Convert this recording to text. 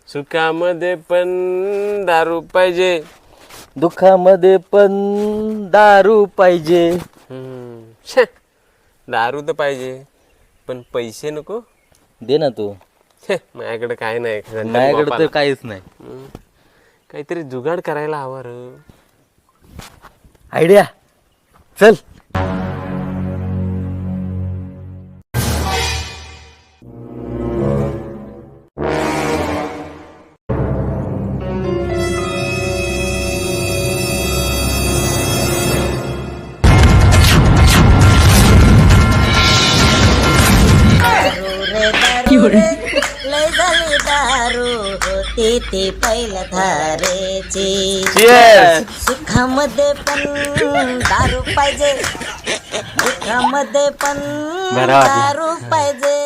सुखामध्ये पण दारू पाहिजे. दुःखामध्ये पण दारू पाहिजे. छे, दारू तर पाहिजे पण पैसे नको. दे ना तू. छे, माझ्याकडे काय नाही. माझ्याकडे तर काहीच नाही. काहीतरी जुगाड करायला हवा र. आयडिया चल. लय झाली दारू होती ती पहिल्या धारेची. सुखामध्ये पण दारू पाहिजे, दुःखामध्ये पण दारू पाहिजे.